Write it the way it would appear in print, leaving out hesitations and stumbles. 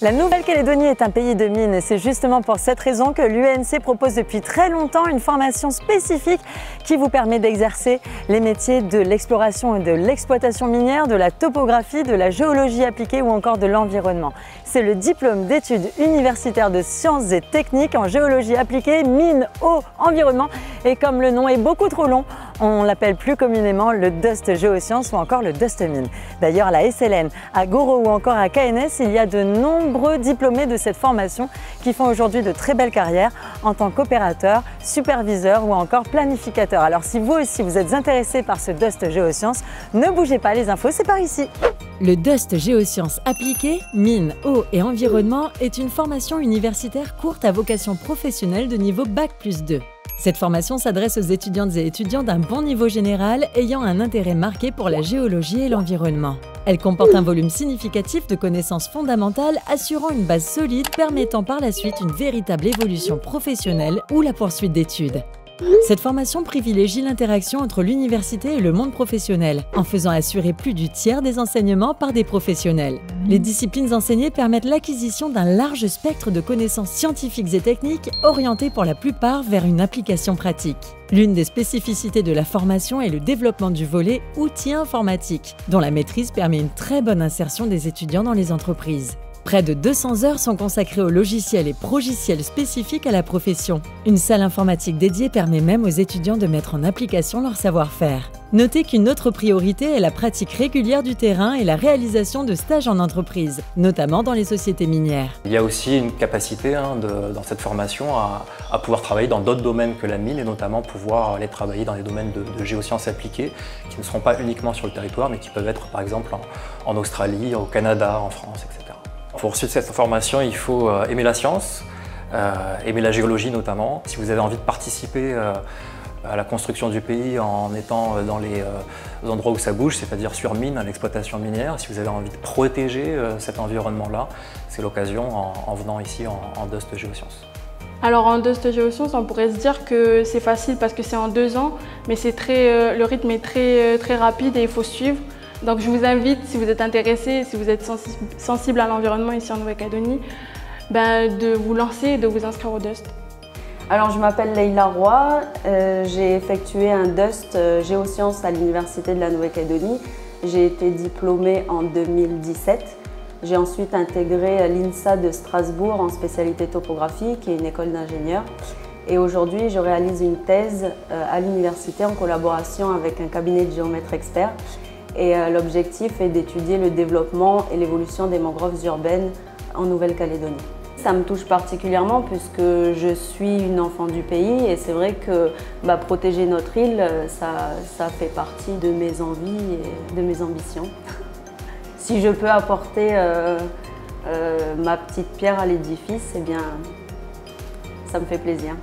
La Nouvelle-Calédonie est un pays de mines et c'est justement pour cette raison que l'UNC propose depuis très longtemps une formation spécifique qui vous permet d'exercer les métiers de l'exploration et de l'exploitation minière, de la topographie, de la géologie appliquée ou encore de l'environnement. C'est le diplôme d'études universitaires de sciences et techniques en géologie appliquée, mines, eau, environnement et comme le nom est beaucoup trop long, on l'appelle plus communément le DUST Géosciences ou encore le DUST Mines. D'ailleurs, à la SLN, à Goro ou encore à KNS, il y a de nombreux diplômés de cette formation qui font aujourd'hui de très belles carrières en tant qu'opérateurs, superviseurs ou encore planificateurs. Alors si vous aussi vous êtes intéressé par ce DUST Géosciences, ne bougez pas, les infos c'est par ici. Le DUST Géosciences appliquées, mines, eau et environnement est une formation universitaire courte à vocation professionnelle de niveau Bac+2. Cette formation s'adresse aux étudiantes et étudiants d'un bon niveau général ayant un intérêt marqué pour la géologie et l'environnement. Elle comporte un volume significatif de connaissances fondamentales assurant une base solide permettant par la suite une véritable évolution professionnelle ou la poursuite d'études. Cette formation privilégie l'interaction entre l'université et le monde professionnel, en faisant assurer plus du tiers des enseignements par des professionnels. Les disciplines enseignées permettent l'acquisition d'un large spectre de connaissances scientifiques et techniques orientées pour la plupart vers une application pratique. L'une des spécificités de la formation est le développement du volet outils informatiques, dont la maîtrise permet une très bonne insertion des étudiants dans les entreprises. Près de 200 heures sont consacrées aux logiciels et progiciels spécifiques à la profession. Une salle informatique dédiée permet même aux étudiants de mettre en application leur savoir-faire. Notez qu'une autre priorité est la pratique régulière du terrain et la réalisation de stages en entreprise, notamment dans les sociétés minières. Il y a aussi une capacité dans cette formation à pouvoir travailler dans d'autres domaines que la mine et notamment pouvoir aller travailler dans des domaines de géosciences appliquées qui ne seront pas uniquement sur le territoire mais qui peuvent être par exemple en Australie, au Canada, en France, etc. Pour suivre cette formation, il faut aimer la science, aimer la géologie notamment. Si vous avez envie de participer à la construction du pays en étant dans les endroits où ça bouge, c'est-à-dire sur mine, à l'exploitation minière, si vous avez envie de protéger cet environnement-là, c'est l'occasion en venant ici en DUST Géosciences. Alors en DUST Géosciences, on pourrait se dire que c'est facile parce que c'est en 2 ans, mais le rythme est très rapide et il faut suivre. Donc je vous invite, si vous êtes intéressé, si vous êtes sensible à l'environnement ici en Nouvelle-Calédonie, de vous lancer et de vous inscrire au DUST. Alors je m'appelle Leïla Roy, j'ai effectué un DUST Géosciences à l'Université de la Nouvelle-Calédonie. J'ai été diplômée en 2017. J'ai ensuite intégré l'INSA de Strasbourg en spécialité topographie, qui est une école d'ingénieurs. Et aujourd'hui, je réalise une thèse à l'université en collaboration avec un cabinet de géomètres experts. Et l'objectif est d'étudier le développement et l'évolution des mangroves urbaines en Nouvelle-Calédonie. Ça me touche particulièrement puisque je suis une enfant du pays et c'est vrai que protéger notre île, ça fait partie de mes envies et de mes ambitions. Si je peux apporter ma petite pierre à l'édifice, eh bien, ça me fait plaisir.